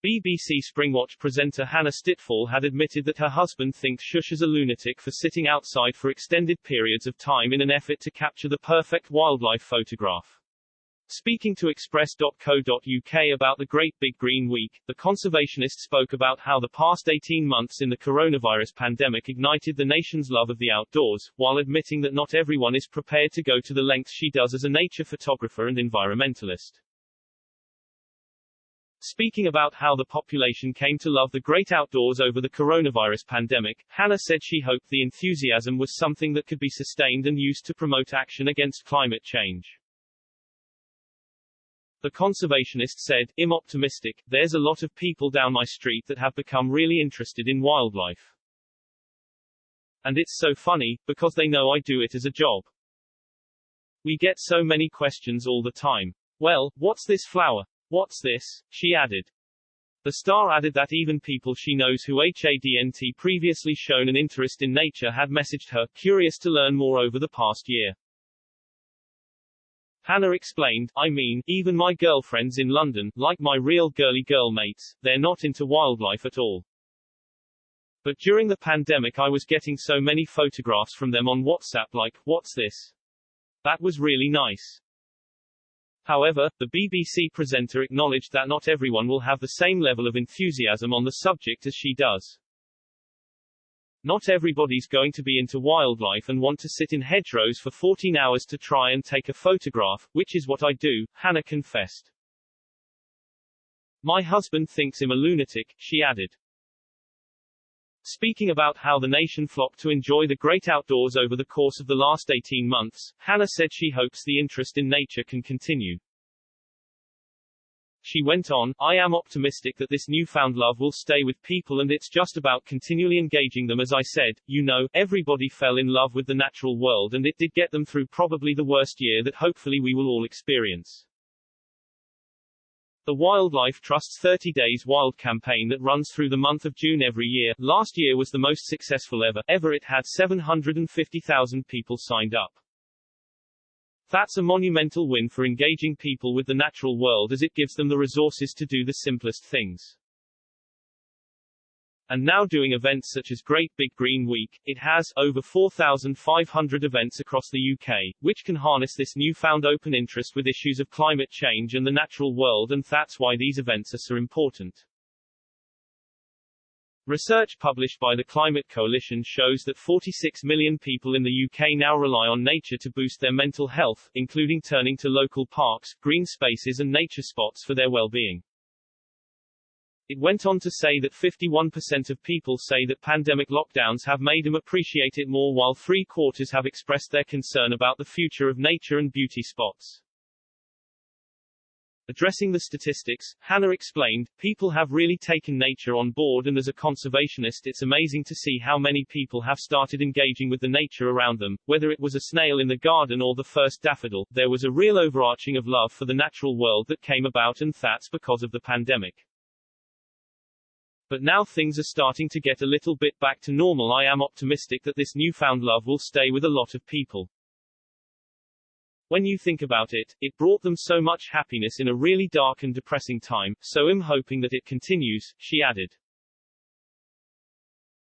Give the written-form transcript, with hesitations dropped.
BBC Springwatch presenter Hannah Stitfall had admitted that her husband thinks Shush is a lunatic for sitting outside for extended periods of time in an effort to capture the perfect wildlife photograph. Speaking to Express.co.uk about the Great Big Green Week, the conservationist spoke about how the past 18 months in the coronavirus pandemic ignited the nation's love of the outdoors, while admitting that not everyone is prepared to go to the lengths she does as a nature photographer and environmentalist. Speaking about how the population came to love the great outdoors over the coronavirus pandemic, Hannah said she hoped the enthusiasm was something that could be sustained and used to promote action against climate change. The conservationist said, "I'm optimistic. There's a lot of people down my street that have become really interested in wildlife. And it's so funny, because they know I do it as a job. We get so many questions all the time. Well, what's this flower? What's this?" she added. The star added that even people she knows who hadn't previously shown an interest in nature had messaged her, curious to learn more over the past year. Hannah explained, "I mean, even my girlfriends in London, like my real girly girl mates, they're not into wildlife at all. But during the pandemic I was getting so many photographs from them on WhatsApp like, what's this? That was really nice." However, the BBC presenter acknowledged that not everyone will have the same level of enthusiasm on the subject as she does. "Not everybody's going to be into wildlife and want to sit in hedgerows for 14 hours to try and take a photograph, which is what I do," Hannah confessed. "My husband thinks I'm a lunatic," she added. Speaking about how the nation flocked to enjoy the great outdoors over the course of the last 18 months, Hannah said she hopes the interest in nature can continue. She went on, "I am optimistic that this newfound love will stay with people and it's just about continually engaging them. As I said, you know, everybody fell in love with the natural world and it did get them through probably the worst year that hopefully we will all experience." The Wildlife Trust's 30 Days Wild campaign that runs through the month of June every year, last year was the most successful ever. It had 750,000 people signed up. That's a monumental win for engaging people with the natural world as it gives them the resources to do the simplest things. And now doing events such as Great Big Green Week, it has over 4,500 events across the UK, which can harness this newfound open interest with issues of climate change and the natural world, and that's why these events are so important. Research published by the Climate Coalition shows that 46 million people in the UK now rely on nature to boost their mental health, including turning to local parks, green spaces and nature spots for their well-being. It went on to say that 51% of people say that pandemic lockdowns have made them appreciate it more, while 3/4 have expressed their concern about the future of nature and beauty spots. Addressing the statistics, Hannah explained, "People have really taken nature on board, and as a conservationist it's amazing to see how many people have started engaging with the nature around them. Whether it was a snail in the garden or the first daffodil, there was a real overarching of love for the natural world that came about, and that's because of the pandemic. But now things are starting to get a little bit back to normal. I am optimistic that this newfound love will stay with a lot of people. When you think about it, it brought them so much happiness in a really dark and depressing time, so I'm hoping that it continues," she added.